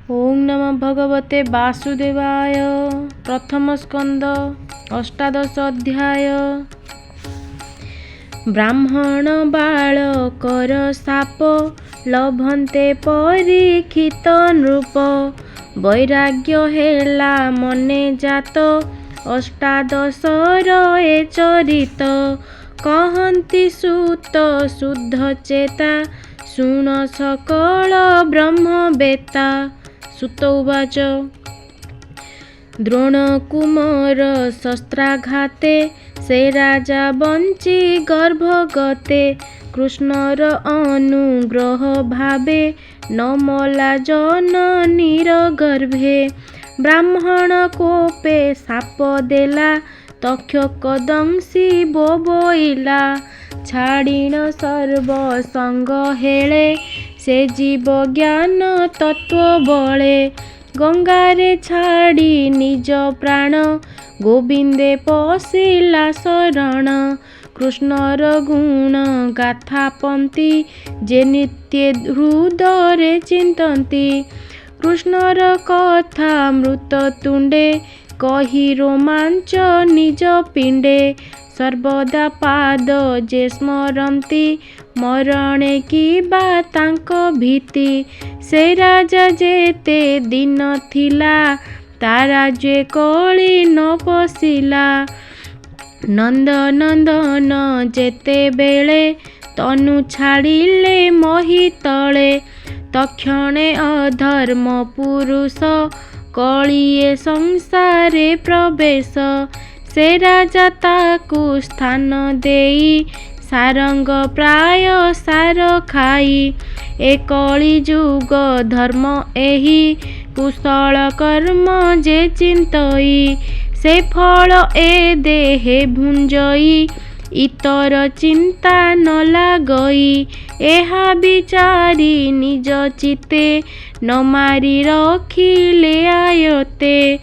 ओं नमः भगवते वासुदेवाय। प्रथम स्कंद अष्टादश अध्याय। ब्राह्मण बालकर साप लभन्ते परीक्षित नृप। वैराग्य हेला मने जात अष्टादशर ए चरित। कहन्ति सुत शुद्ध चेता शुण सकल ब्रह्मवेत्ता। सुत उवाच द्रोणकुमार शस्त्राघाते से राजा बंची गर्भगते। कृष्णर अनुग्रह भावे न मला जननीर गर्भे। ब्राह्मण कोपे साप देला तक्षक दंशी बोबोइला। छाड़ीण सर्व संग हेले से जीव ज्ञान तत्व बले। गंगारे छाड़ी निज प्राण गोविंदे पशिला शरण। कृष्णर गुण गाथा पंती जे नित्य हृदय चिंतन्ति। कृष्णर कथा मृत तुंडे कही रोमांच निज पिंडे। सर्वदा पाद जे स्मरन्ति मरणे की बा तांक भीति। से राजा जेते दिन थिला तारा जे कली न पशिला। नंद नंदन जेते बेले तनु छाड़िले मही तले। तक्षणे अधर्म पुरुष कलिए संसारे प्रवेश। से राजा ताकु स्थान देई सारंग प्राय सार खाई। ए कली जुग धर्म एही कुशल कर्म जे चिंतई। से फल ए देहे भुंजई इतर चिंता न लागई। एहा विचारी निज चिते न मारी रखिले आयते।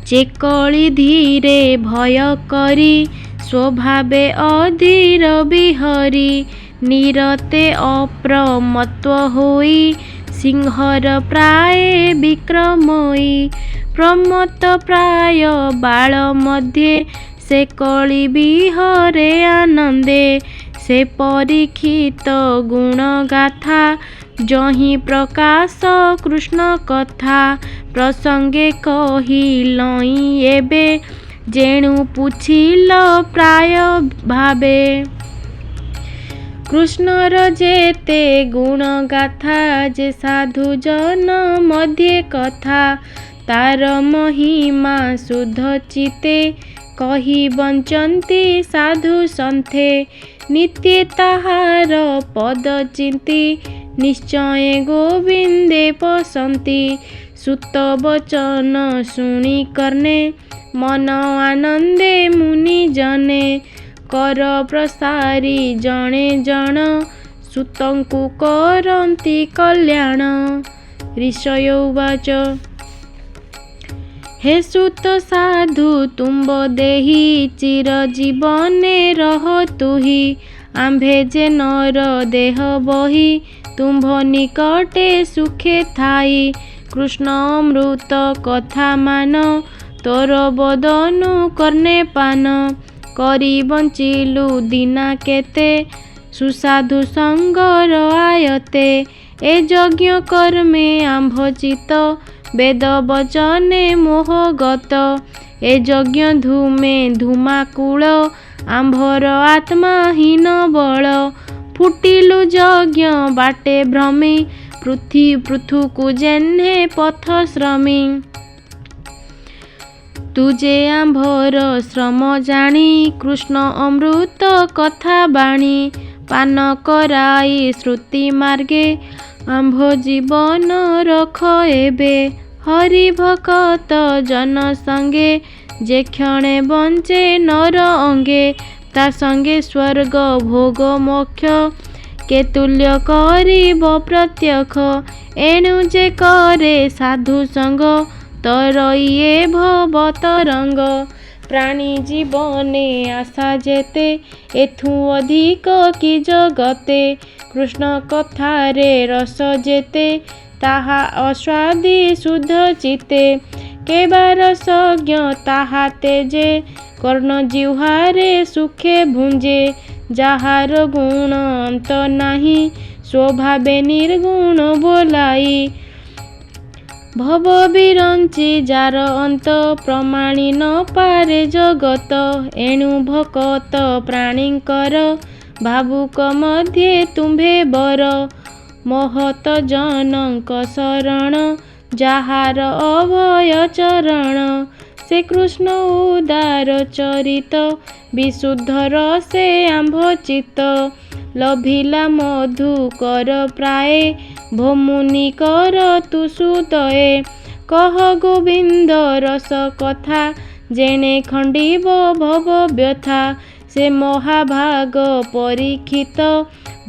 जे कली धीरे भय करी स्वभावे अधीर बिहरी। निरते अप्रमत्व होई सिंहर प्राय विक्रमई। प्रमत्त प्राय बाल मध्ये से कली बिहरे आनंदे। से परीक्षित गुण गाथा जही प्रकाश कृष्ण कथा। प्रसंगे कहिलई एबे जेणु पुछिल प्राय भावे। कृष्णर जेते गुण गाथा जे साधु जन मध्ये कथा। तार महिमा शुद्ध चिते कही बंचन्ति साधु सन्थे। नित्य ताहार पद चिंती निश्चय गोविंदे पसंती। सुत वचन शुणी करने मन आनंदे मुनि जने। कर प्रसारी जणे जन सुतंकु करन्ति कल्याण। ऋषय उवाच हे सुत साधु तुम्ब देहि चिर जीवने रह तुहि। आम्भे जे नर देह बही तुम्भ निकटे सुखे थाई। कृष्ण अमृत कथा मान तोर बदनु करने पान। करी बंचिलु दीना केते सुसाधु संगर आयते। ए यज्ञ कर्मे आम्भ चित वेद वचने मोहगत। ए यज्ञ धूमे धूमाकूल आम्भर आत्माहीन बल। फुटिलु यज्ञ बाटे भ्रमी पृथुकु जेह्ने पथ श्रमी। तुझे आम्भर श्रम जानी कृष्ण अमृत कथा बाणी। पान कराई श्रुति मार्गे आम्भ जीवन रख एबे। हरि भकत जन संगे जे क्षणे बंचे नर अंगे। ता संगे स्वर्ग भोग मोक्ष के तुल्य करिब प्रत्यक्ष। एणु जे करे साधु संग तरइए भव तरंग। प्राणी जीवने आशा जेते एथु अधिक कि जगते। कृष्ण कथारे रस जेते ତାହା ଅସ୍ୱାଦୀ ଶୁଦ୍ଧ ଚିତ୍ତେ। କେବା ରସଜ୍ଞ ତାହା ତେଜେ, କର୍ଣ୍ଣ ଜିହ୍ୱାରେ ସୁଖେ ଭୁଞ୍ଜେ। ଯାହାର ଗୁଣ ଅନ୍ତ ନାହିଁ, ସ୍ୱଭାବେ ନିର୍ଗୁଣ ବୋଲାଇ। ଭବ ବିରଞ୍ଚି ଯାର ଅନ୍ତ, ପ୍ରମାଣି ନ ପାରେ ଜଗତ। ଏଣୁ ଭକତ ପ୍ରାଣୀଙ୍କର, ଭାବୁକ ମଧ୍ୟେ ତୁମ୍ଭେ ବର। ମହତ ଜନଙ୍କ ଶରଣ, ଯାହାର ଅଭୟ ଚରଣ। ସେ କୃଷ୍ଣ ଉଦାର ଚରିତ, ବିଶୁଦ୍ଧ ରସେ ଆମ୍ଭ ଚିତ୍ତ। ଲଭିଲା ମଧୁକର ପ୍ରାୟେ, ଭୋମୁନି କର ତୁ ସୁତଏ। କହ ଗୋବିନ୍ଦ ରସ କଥା, ଯେଣେ ଖଣ୍ଡିବ ଭବ ବ୍ୟଥା। ସେ ମହାଭାଗ ପରୀକ୍ଷିତ,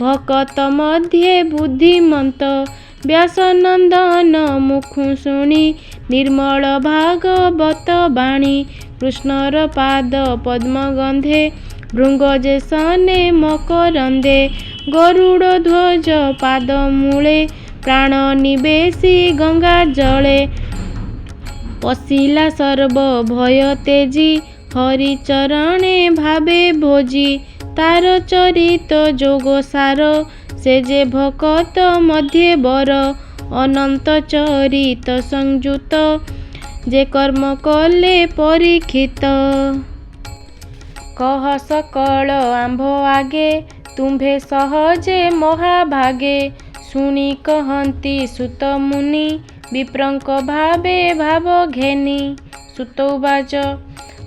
ଭକତ ମଧ୍ୟେ ବୁଦ୍ଧିମନ୍ତ। ବ୍ୟାସନନ୍ଦନ ମୁଖୁ ଶୁଣି, ନିର୍ମଳ ଭାଗବତ ବାଣୀ। କୃଷ୍ଣର ପାଦ ପଦ୍ମ ଗନ୍ଧେ, ଭୃଙ୍ଗ ଯେସନେ ମକରନ୍ଦେ। ଗରୁଡ଼ ଧ୍ୱଜ ପାଦ ମୂଳେ, ପ୍ରାଣ ନିବେଶି ଗଙ୍ଗା ଜଳେ। ପଶିଲା ସର୍ବ ଭୟ ତେଜି, ହରିଚରଣେ ଭାବେ ଭୋଜି। ତାର ଚରିତ ଯୋଗ ସାର, ସେ ଯେ ଭକତ ମଧ୍ୟେ ବର। ଅନନ୍ତ ଚରିତ ସଂଯୁତ, ଯେ କର୍ମ କଲେ ପରୀକ୍ଷିତ। କହ ସକଳ ଆମ୍ଭ ଆଗେ, ତୁମ୍ଭେ ସହଜେ ମହାଭାଗେ। ଶୁଣି କହନ୍ତି ସୁତ ମୁନି, ବିପ୍ରଙ୍କ ଭାବେ ଭାବ ଘେନି। ସୁତୌବାଚ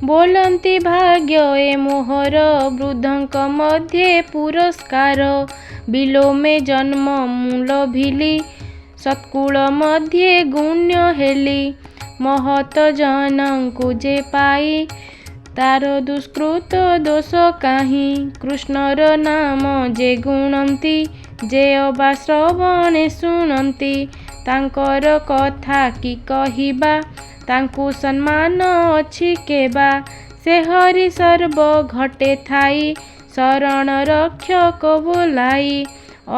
ବୋଲନ୍ତି ଭାଗ୍ୟ ଏ ମୋହର, ବୃଦ୍ଧଙ୍କ ମଧ୍ୟେ ପୁରସ୍କାର। ବିଲୋମେ ଜନ୍ମ ମୁଁ ଲଭିଲି, ସତ୍କୁଳ ମଧ୍ୟେ ଗୁଣ୍ୟ ହେଲି। ମହତ ଜନଙ୍କୁ ଯେ ପାଇ, ତାର ଦୁଷ୍କୃତ ଦୋଷ କାହିଁ। କୃଷ୍ଣର ନାମ ଯେ ଗୁଣନ୍ତି, ଯେ ଅବା ଶ୍ରବଣେ ଶୁଣନ୍ତି। ତାଙ୍କର କଥା କି କହିବା, ତାଙ୍କୁ ସମ୍ମାନ ଅଛି କେବା। ସେ ହରି ସର୍ବ ଘଟେ ଥାଇ, ଶରଣ ରକ୍ଷକ ବୋଲାଇ।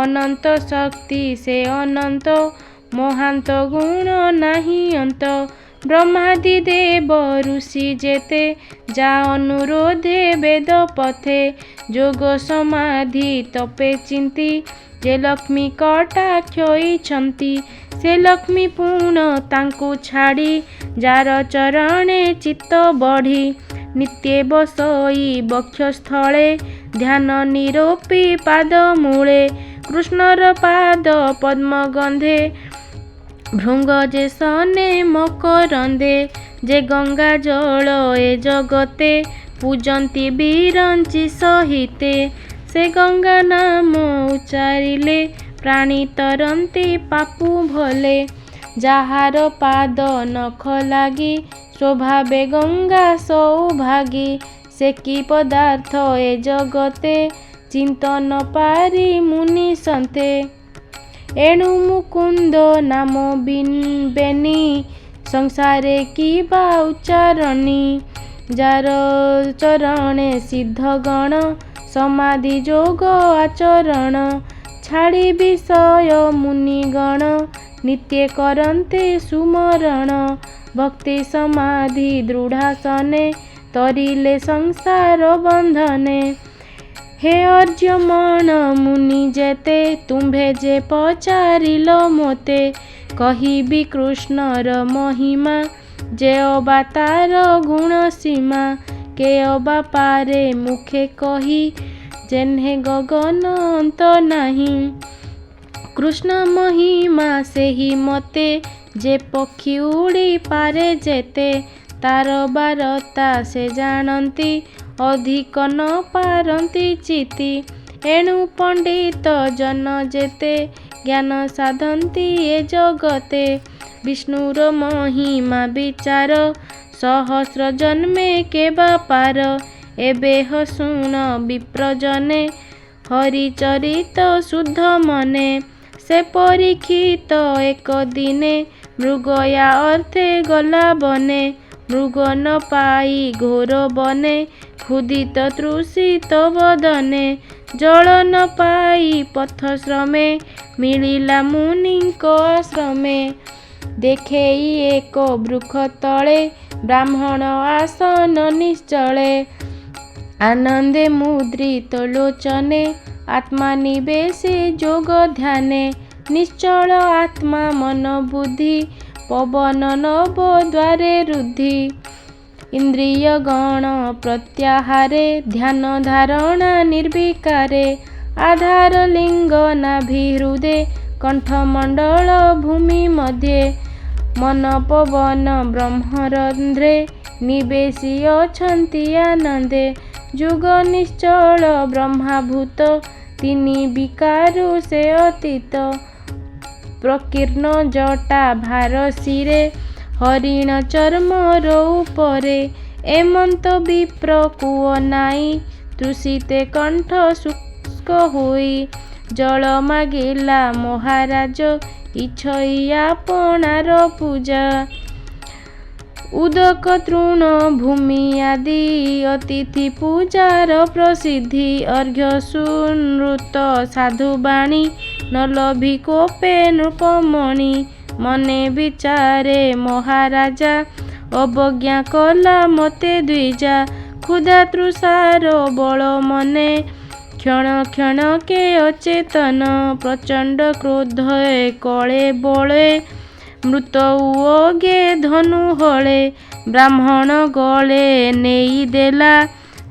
ଅନନ୍ତ ଶକ୍ତି ସେ ଅନନ୍ତ, ମହାନ୍ତ ଗୁଣ ନାହିଁ ଅନ୍ତ। ବ୍ରହ୍ମାଦି ଦେବ ଋଷି ଯେତେ, ଯା ଅନୁରୋଧେ ବେଦ ପଥେ। ଯୋଗ ସମାଧି ତପେ ଚିନ୍ତି, ଯେ ଲକ୍ଷ୍ମୀ କଟାକ୍ଷଇଛନ୍ତି। ସେ ଲକ୍ଷ୍ମୀ ପୁଣ ତାଙ୍କୁ ଛାଡ଼ି, ଯାର ଚରଣେ ଚିତ୍ତ ବଢ଼ି। ନିତ୍ୟେ ବସଇ ବକ୍ଷସ୍ଥଳେ, ଧ୍ୟାନ ନିରୋପି ପାଦ ମୂଳେ। କୃଷ୍ଣର ପାଦ ପଦ୍ମ ଗନ୍ଧେ, ଭୃଙ୍ଗ ଯେସନେ ମକରନ୍ଦେ। ଯେ ଗଙ୍ଗା ଜଳ ଏ ଜଗତେ, ପୂଜନ୍ତି ବିରଞ୍ଚି ସହିତେ। ସେ ଗଙ୍ଗା ନାମ ଉଚାରିଲେ, ପ୍ରାଣୀ ତରନ୍ତି ପାପୁ ଭଲେ। ଯାହାର ପାଦ ନଖ ଲାଗି, ସ୍ୱଭାବେ ଗଙ୍ଗା ସୌଭାଗୀ। ସେ କି ପଦାର୍ଥ ଏ ଜଗତେ, ଚିନ୍ତନ ପାରି ମୁନି ସନ୍ତେ। ଏଣୁ ମୁକୁନ୍ଦ ନାମ ବେନି, ସଂସାରେ କି ବା ଉଚ୍ଚାରଣୀ। ଯାର ଚରଣେ ସିଦ୍ଧ ଗଣ, ସମାଧି ଯୋଗ ଆଚରଣ। ଛାଡ଼ି ବିଷୟ ମୁନିଗଣ, ନିତ୍ୟେ କରନ୍ତେ ସୁମରଣ। ଭକ୍ତି ସମାଧି ଦୃଢ଼ାସନେ, ତରିଲେ ସଂସାର ବନ୍ଧନେ। ହେ ଅର୍ଜ୍ୟମଣ ମୁନି ଯେତେ, ତୁମ୍ଭେ ଯେ ପଚାରିଲ ମୋତେ। କହିବି କୃଷ୍ଣର ମହିମା, ଯେ ଅବା ତାର ଗୁଣ ସୀମା। କେ ଅବା ପାରେ ମୁଖେ କହି, ଯେହ୍ନେ ଗଗନ ଅନ୍ତ ନାହିଁ। କୃଷ୍ଣ ମହିମା ସେହି ମତେ, ଯେ ପକ୍ଷୀ ଉଡ଼ି ପାରେ ଯେତେ। ତାର ବାରତା ସେ ଜାଣନ୍ତି, ଅଧିକ ନ ପାରନ୍ତି ଚିତି। ଏଣୁ ପଣ୍ଡିତ ଜନ ଯେତେ, ଜ୍ଞାନ ସାଧନ୍ତି ଏ ଜଗତେ। ବିଷ୍ଣୁର ମହିମା ବିଚାର, ସହସ୍ର ଜନ୍ମେ କେବା ପାର। ଏବେ ଶୁଣ ବିପ୍ରଜନେ, ହରିଚରିତ ଶୁଦ୍ଧ ମନେ। ସେ ପରୀକ୍ଷିତ ଏକ ଦିନେ, ମୃଗୟା ଅର୍ଥେ ଗଲା ବନେ। ମୃଗ ନ ପାଇ ଘୋର ବନେ, ক্ষুদিত তৃষিত বদনে ଜଳ ନ ପାଇ ପଥ ଶ୍ରମେ ମିଳିଲା ମୁନିଙ୍କ ଆଶ୍ରମେ। ଦେଖେଇ ଏକ ବୃକ୍ଷ ତଳେ ବ୍ରାହ୍ମଣ ଆସନ ନିଶ୍ଚଳେ। ଆନନ୍ଦେ ମୁଦ୍ରିତ ଲୋଚନେ ଆତ୍ମା ନିବେଶେ ଯୋଗ ଧ୍ୟାନେ। ନିଶ୍ଚଳ ଆତ୍ମା ମନ ବୁଦ୍ଧି ପବନ ନବ ଦ୍ୱାରେ ରୁଦ୍ଧି। ଇନ୍ଦ୍ରିୟ ଗଣ ପ୍ରତ୍ୟାହାରେ ଧ୍ୟାନ ଧାରଣା ନିର୍ବିକାରେ। ଆଧାର ଲିଙ୍ଗ ନାଭି ହୃଦେ କଣ୍ଠମଣ୍ଡଳ ଭୂମି ମଧ୍ୟେ। ମନ ପବନ ବ୍ରହ୍ମରନ୍ଧ୍ରେ ନିବେଶି ଅଛନ୍ତି ଆନନ୍ଦେ। ଯୁଗ ନିଶ୍ଚଳ ବ୍ରହ୍ମାଭୂତ ତିନି ବିକାରୁ ସେ ଅତୀତ। ପ୍ରକୀର୍ଣ୍ଣ ଜଟା ଭାର ଶିରେ ହରିଣ ଚର୍ମର ଉପରେ। ଏମନ୍ତ ବିପ୍ର କୂଅ ନାଇଁ ତୃଷିତେ କଣ୍ଠ ଶୁଷ୍କ ହୋଇ। ଜଳ ମାଗିଲା ମହାରାଜ ଇଚ୍ଛଇ ଆପଣାର ପୂଜା। ଉଦକ ତୃଣ ଭୂମି ଆଦି ଅତିଥି ପୂଜାର ପ୍ରସିଦ୍ଧି। ଅର୍ଘ୍ୟ ସୁନୃତ ସାଧୁବାଣୀ ନ ଲଭି କୋପେ ନୃପମଣି। ମନେ ବିଚାରେ ମହାରାଜା ଅବଜ୍ଞା କଲା ମତେ ଦ୍ୱିଜା। ক্ষুধা ତୃଷାର ବଳ ମନେ କ୍ଷଣ କ୍ଷଣକେ ଅଚେତନ। ପ୍ରଚଣ୍ଡ କ୍ରୋଧେ କଳେ ବଳେ ମୃତ ଉଅଗେ ଧନୁ ହଳେ। ବ୍ରାହ୍ମଣ ଗଳେ ନେଇ ଦେଲା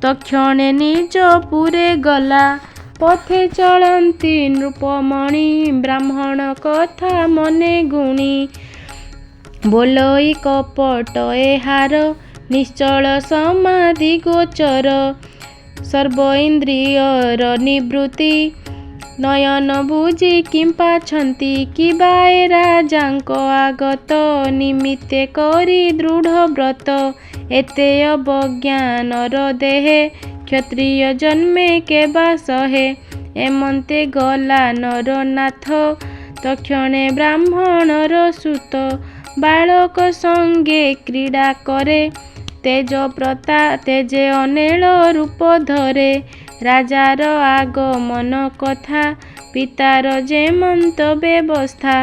ତକ୍ଷଣେ ନିଜ ପୁରେ ଗଲା। ପଥେ ଚଳନ୍ତି ନୃପମଣି ବ୍ରାହ୍ମଣ କଥା ମନେ ଗୁଣି। ବୋଲଇ କପଟ ଏହାର ନିଶ୍ଚଳ ସମାଧି ଗୋଚର। ସର୍ବ ଇନ୍ଦ୍ରିୟର ନିବୃତ୍ତି ନୟନ ବୁଜି କିମ୍ପାଛନ୍ତି। କିବାଏ ରାଜାଙ୍କ ଆଗତ ନିମିତ୍ତେ କରି ଦୃଢ଼ ବ୍ରତ। ଏତେ ଅବଜ୍ଞାନର ଦେହେ କ୍ଷତ୍ରିୟ ଜନ୍ମେ କେବା ସହେ। ଏମନ୍ତେ ଗଲା ନରନାଥ ତକ୍ଷଣେ ବ୍ରାହ୍ମଣର ସୁତ। ବାଳକ ସଙ୍ଗେ କ୍ରୀଡ଼ା କରେ ତେଜେ ଅନେଳ ରୂପ ଧରେ। ରାଜାର ଆଗମନ କଥା ପିତାର ଯେମନ୍ତ ବ୍ୟବସ୍ଥା।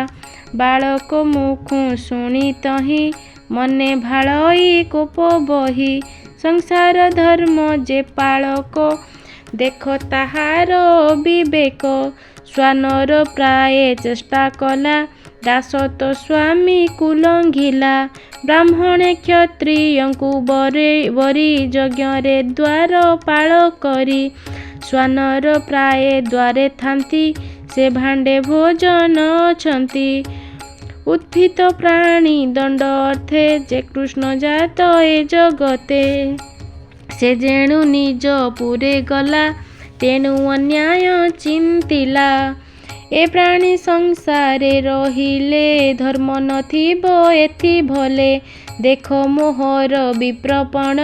ବାଳକ ମୁଖୁଁ ଶୁଣି ତହିଁ ମନେ ଭାଳଇ କୋପ ବହି। ସଂସାର ଧର୍ମ ଯେ ପାଳକ ଦେଖ ତାହାର ବିବେକ। ଶ୍ୱାନର ପ୍ରାୟେ ଚେଷ୍ଟା କଲା ଦାସତ୍ୱ ସ୍ୱାମୀ କୁଲଙ୍ଘିଲା। ବ୍ରାହ୍ମଣେ କ୍ଷତ୍ରିୟଙ୍କୁ ବରି ଯଜ୍ଞରେ ଦ୍ୱାର ପାଳ କରି। ଶ୍ୱାନର ପ୍ରାୟେ ଦ୍ୱାରେ ଥାନ୍ତି ସେ ଭାଣ୍ଡେ ଭୋଜନ ଅଛନ୍ତି। ଉତ୍ଥିତ ପ୍ରାଣୀ ଦଣ୍ଡ ଅର୍ଥେ ଯେ କୃଷ୍ଣ ଜାତ ଏ ଜଗତେ। ସେ ଯେଣୁ ନିଜ ପୁରେ ଗଲା ତେଣୁ ଅନ୍ୟାୟ ଚିନ୍ତିଲା। ଏ ପ୍ରାଣୀ ସଂସାରେ ରହିଲେ ଧର୍ମ ନଥିବ ଏଥି ଭଲେ। ଦେଖ ମୋହର ବିପ୍ରପଣ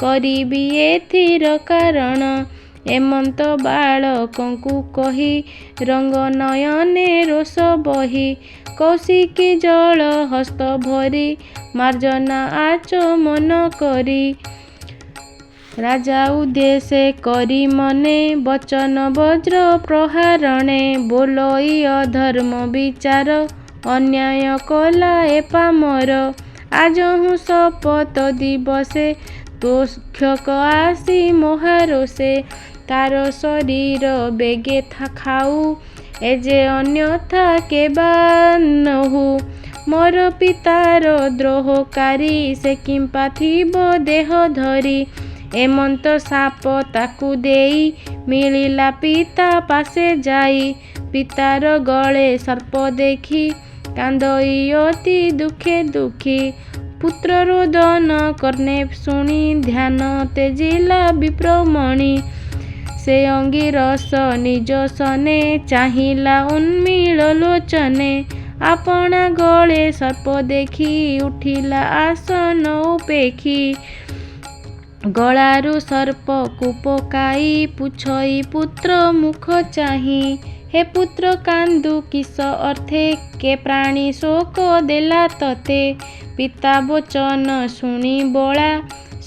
କରିବି ଏଥିର କାରଣ। ଏମନ୍ତ ବାଳକଙ୍କୁ କହି ରଙ୍ଗ ନୟନେ ରୋଷ ବହି। କୌଶିକୀ ଜଳ ହସ୍ତ ଭରି ମାର୍ଜନା ଆଚମନ କରି। ରାଜା ଉଦ୍ଦେଶ୍ୟ କରି ମନେ ବଚନ ବଜ୍ର ପ୍ରହାରଣେ। ବୋଲଇ ଅଧର୍ମ ବିଚାର ଅନ୍ୟାୟ କଲା ଏ ପାମର। ଆଜହୁଁ ଶପଥ ଦିବସେ ତୋକ୍ଷକ ଆସି ମହାରୋଷେ। ତାର ଶରୀର ବେଗେ ଖାଉ ଏ ଯେ ଅନ୍ୟଥା କେବା ନହୁ। ମୋର ପିତାର ଦ୍ରୋହକାରୀ ସେ କିମ୍ପା ଥିବ ଦେହ ଧରି। ଏମନ୍ତ ସାପ ତାକୁ ଦେଇ ମିଳିଲା ପିତା ପାଶେ ଯାଇ। ପିତାର ଗଳେ ସର୍ପ ଦେଖି କାନ୍ଦଇ ଅତି ଦୁଃଖେ ଦୁଃଖୀ। ପୁତ୍ର ରୋଦନ କର୍ଣ୍ଣେ ଶୁଣି ଧ୍ୟାନ ତେଜିଲା ବିପ୍ରମଣି। ସେ ଅଙ୍ଗିରସ ନିଜ ସନେ ଚାହିଁଲା ଉନ୍ମୀଳ ଲୋଚନେ। ଆପଣା ଗଳେ ସର୍ପ ଦେଖି ଉଠିଲା ଆସନ ଉପେକ୍ଷୀ। ଗଳାରୁ ସର୍ପକୁ ପକାଇ ପୁଛଇ ପୁତ୍ର ମୁଖ ଚାହିଁ। ହେ ପୁତ୍ର କାନ୍ଦୁ କିସ ଅର୍ଥେ କେ ପ୍ରାଣୀ ଶୋକ ଦେଲା ତତେ। ପିତା ବଚନ ଶୁଣି ବଳା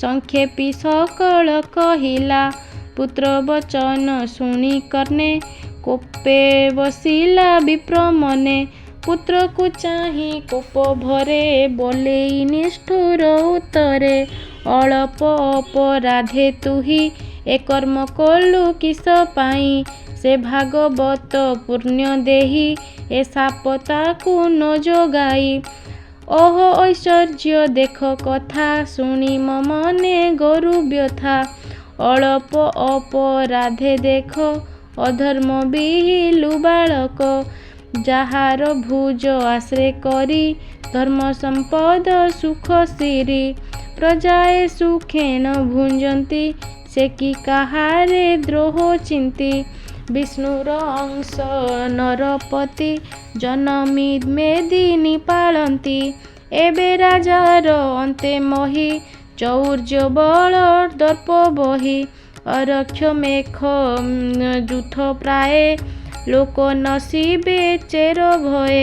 ସଂକ୍ଷେପୀ ସକଳ କହିଲା। पुत्र वचन शुणी कर्णे कोपे बसिला विप्र मने पुत्रକୁ ଚାହିଁ କୋପ ଭରେ ବୋଲେଇ ନିଷ୍ଠୁର ଉତ୍ତରେ ଅଳପ ଅପରାଧେ ତୁହି ଏ କର୍ମ କଲୁ କିସ ପାଇଁ ସେ ଭାଗବତ ପୁଣ୍ୟ ଦେହି ଏ ସାପ ତାକୁ ନ ଯୋଗାଇ ଓହ ଐଶ୍ୱର୍ଯ୍ୟ ଦେଖ କଥା ଶୁଣି ମୋ ମନେ ଗରୁ ବ୍ୟଥା ଅଳପ ଅପରାଧେ ଦେଖ ଅଧର୍ମ ବିହିଲୁ ବାଳକ ଯାହାର ଭୁଜ ଆଶ୍ରେ କରି ଧର୍ମ ସମ୍ପଦ ସୁଖ ସିରି ପ୍ରଜାଏ ସୁଖେନ ଭୁଞ୍ଜନ୍ତି ସେ କି କାହାରେ ଦ୍ରୋହ ଚିନ୍ତି ବିଷ୍ଣୁର ଅଂଶ ନରପତି ଜନମି ମେଦିନୀ ପାଳନ୍ତି ଏବେ ରାଜାର ଅନ୍ତେ ମହି ଚୌର୍ଯ୍ୟ ବଳ ଦର୍ପ ବହି ଅରକ୍ଷ ମେଖ ଯୁଥ ପ୍ରାଏ ଲୋକ ନସିବେ ଚେର ଭଏ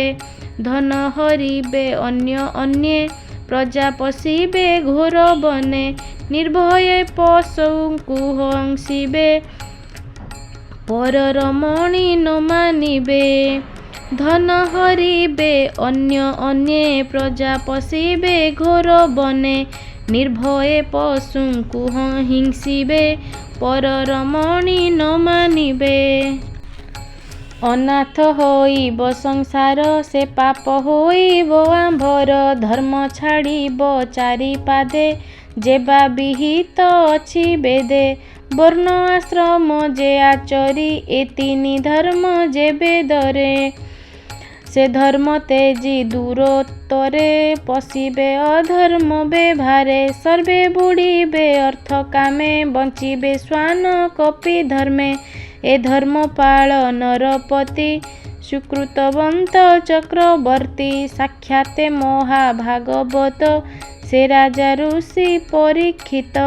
ଧନ ହରିବେ ଅନ୍ୟ ଅନ୍ୟେ ପ୍ରଜା ପଶିବେ ଘୋର ବନେ ନିର୍ଭୟ ପଶୁଙ୍କୁ ହଂସିବେ ପରର ମଣି ନ ମାନିବେ ଧନ ହରିବେ ଅନ୍ୟ ଅନ୍ୟେ ପ୍ରଜା ପଶିବେ ଘୋର ବନେ ନିର୍ଭୟ ପଶୁଙ୍କୁ ହିଂସିବେ ପରର ମଣି ନ ମାନିବେ ଅନାଥ ହୋଇବ ସଂସାର ସେ ପାପ ହୋଇବ ଆମ୍ଭର ଧର୍ମ ଛାଡ଼ିବ ଚାରିପାଦେ ଯେବା ବିହିତ ଅଛି ବେଦେ ବର୍ଣ୍ଣ ଆଶ୍ରମ ଯେ ଆଚରି ଏ ତିନି ଧର୍ମ ଯେ ବେଦରେ ସେ ଧର୍ମ ତେଜି ଦୂରତ୍ୱରେ ପଶିବେ ଅଧର୍ମ ବେଭାରେ ସର୍ବେ ବୁଡ଼ିବେ ଅର୍ଥ କାମେ ବଞ୍ଚିବେ ଶ୍ୱାନ କପି ଧର୍ମେ ଏ ଧର୍ମ ପାଳ ନରପତି ସୁକୃତବନ୍ତ ଚକ୍ରବର୍ତ୍ତୀ ସାକ୍ଷାତେ ମହାଭାଗବତ ସେ ରାଜା ଋଷି ପରୀକ୍ଷିତ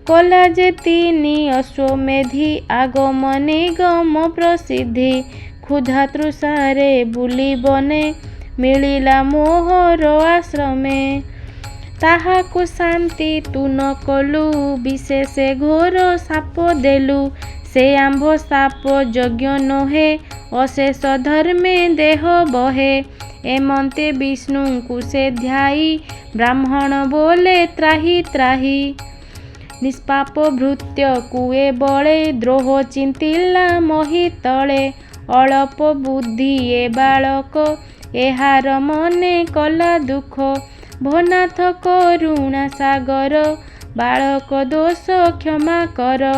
କଲା ଯେ ତିନି ଅଶ୍ୱମେଧି ଆଗମ ନିଗମ ପ୍ରସିଦ୍ଧି ক্ষুধা ତୃଷାରେ ବୁଲି ବନେ ମିଳିଲା ମୋହର ଆଶ୍ରମେ ତାହାକୁ ଶାନ୍ତି ତୁ ନ କଲୁ ବିଶେଷେ ଘୋର ସାପ ଦେଲୁ ସେ ଆମ୍ଭ ସାପ ଯଜ୍ଞ ନୋହେ ଅଶେଷ ଧର୍ମେ ଦେହ ବହେ ଏମନ୍ତେ ବିଷ୍ଣୁଙ୍କୁ ସେ ଧ୍ୟାଇ ବ୍ରାହ୍ମଣ ବୋଲେ ତ୍ରାହି ତ୍ରାହି ନିଷ୍ପାପ ଭୃତ୍ୟ କୁଏ ବଳେ ଦ୍ରୋହ ଚିନ୍ତିଲା ମହି ତଳେ ଅଳପ ବୁଦ୍ଧି ଏ ବାଳକ ଏହାର ମନେ କଲା ଦୁଃଖ ଭନାଥ କରୁଣା ସାଗର ବାଳକ ଦୋଷ କ୍ଷମା କର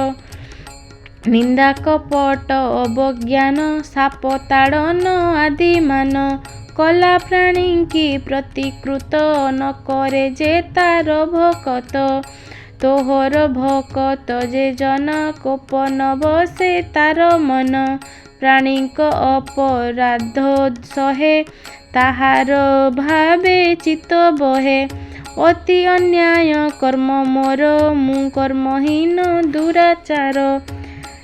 ନିନ୍ଦା କପଟ ଅବଜ୍ଞାନ ସାପ ତାଡ଼ନ ଆଦିମାନ କଲା ପ୍ରାଣୀଙ୍କି ପ୍ରତିକୃତ ନ କରେ ଯେ ତାର ଭକତ ତୋହର ଭକତ ଯେ ଜନ କୋପ ନ ବସେ ତାର ମନ ପ୍ରାଣୀଙ୍କ ଅପରାଧ ସହେ ତାହାର ଭାବେ ଚିତ୍ତ ବହେ ଅତି ଅନ୍ୟାୟ କର୍ମ ମୋର ମୁଁ କର୍ମହୀନ ଦୁରାଚାର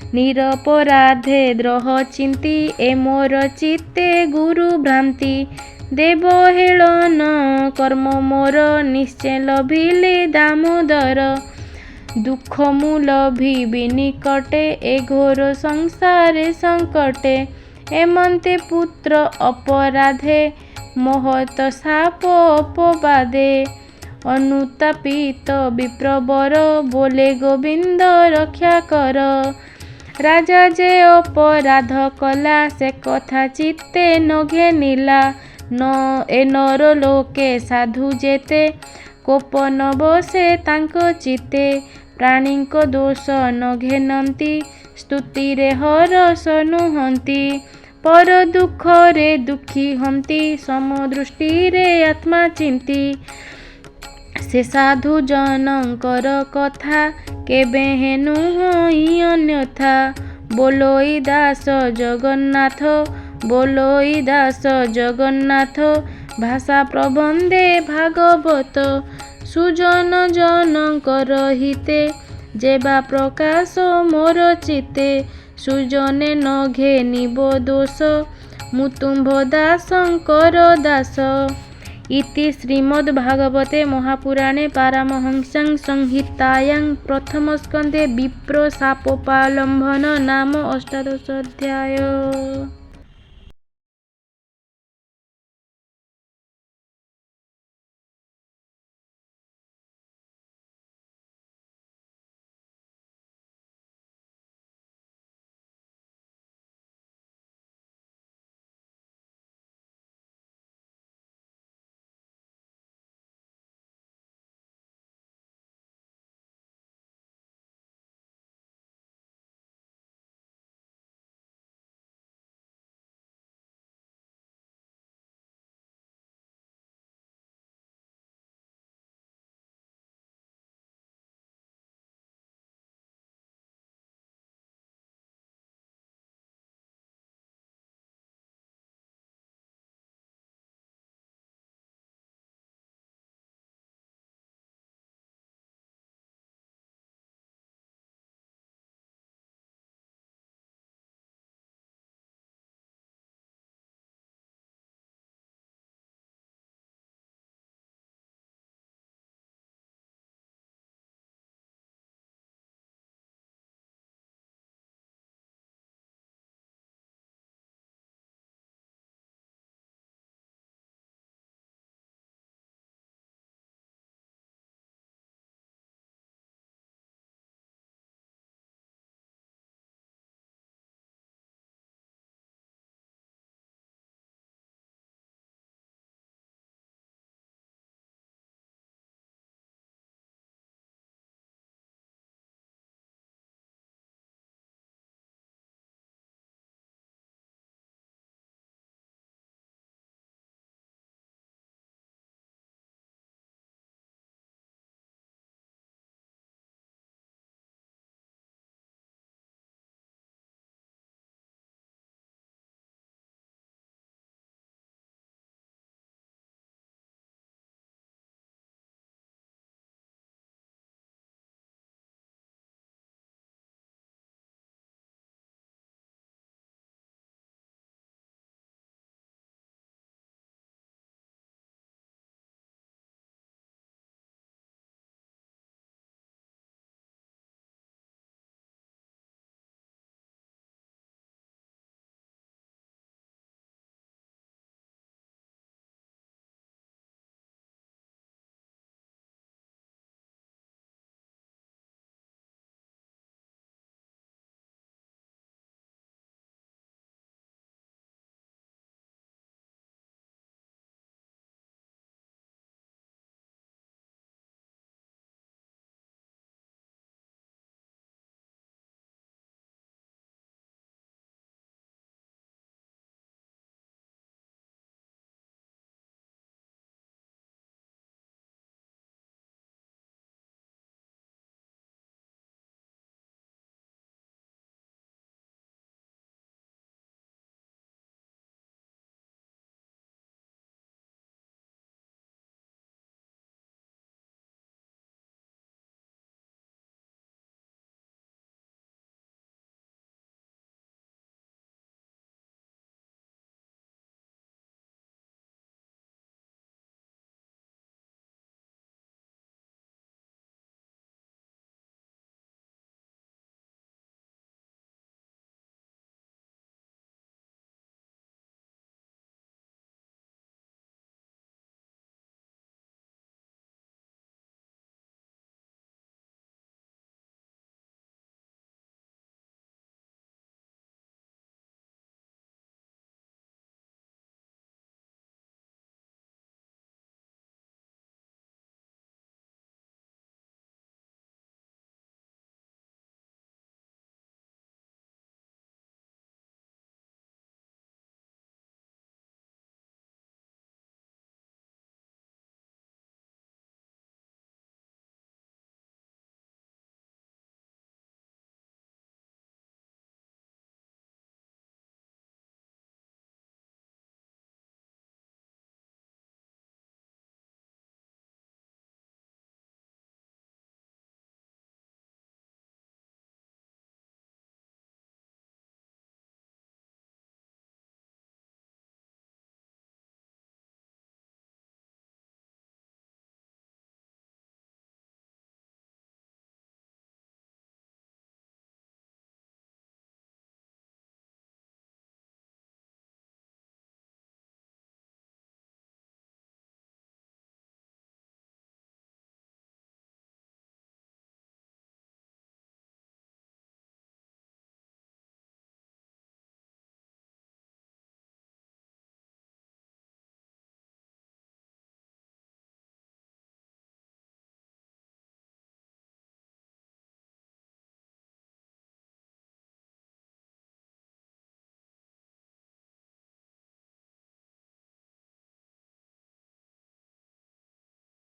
ନିରପରାଧେ ଦ୍ରୋହ ଚିନ୍ତି ଏ ମୋର ଚିତ୍ତେ ଗୁରୁ ଭ୍ରାନ୍ତି ଦେବ ହେଳନ କର୍ମ ମୋର ନିଶ୍ଚୟ ଲଭିଲେ ଦାମୋଦର ଦୁଃଖ ମୁଁ ଲଭିବି ନିକଟେ ଏ ଘୋର ସଂସାରେ ସଙ୍କଟେ ଏମନ୍ତେ ପୁତ୍ର ଅପରାଧେ ମହତ ସାପ ଅପବାଦେ ଅନୁତାପିତ ବିପ୍ରବର ବୋଲେ ଗୋବିନ୍ଦ ରକ୍ଷା କର ରାଜା ଯେ ଅପରାଧ କଲା ସେ କଥା ଚିତ୍ତେ ନ ଘେନିଲା ଏ ନର ଲୋକେ ସାଧୁ ଯେତେ କୋପ ନ ବସେ ତାଙ୍କ ଚିତ୍ତେ ପ୍ରାଣୀଙ୍କ ଦୋଷ ନ ଘେନନ୍ତି ସ୍ତୁତିରେ ହରସ ନୁହନ୍ତି ପର ଦୁଃଖରେ ଦୁଃଖୀ ହନ୍ତି ସମଦୃଷ୍ଟିରେ ଆତ୍ମା ଚିନ୍ତି ସେ ସାଧୁ ଜନଙ୍କର କଥା କେବେ ନୁହଁ ଅନ୍ୟଥା ବୋଲୋଇ ଦାସ ଜଗନ୍ନାଥ ବୋଲୋଇ ଦାସ ଜଗନ୍ନାଥ ଭାଷା ପ୍ରବନ୍ଧେ ଭାଗବତ ସୁଜନ ଜନଙ୍କର ହିତେ ଯେବା ପ୍ରକାଶ ମୋର ଚିତେ ସୁଜନେ ନ ଘେନିବ ଦୋଷ ମୁଁ ତୁମ୍ଭ ଦାସଙ୍କର ଦାସ इति श्रीमद्भागवते महापुराणे पारमहंस्यां संहितायां प्रथमस्कन्धे विप्रशापोपालम्भन नाम 18 अध्याय।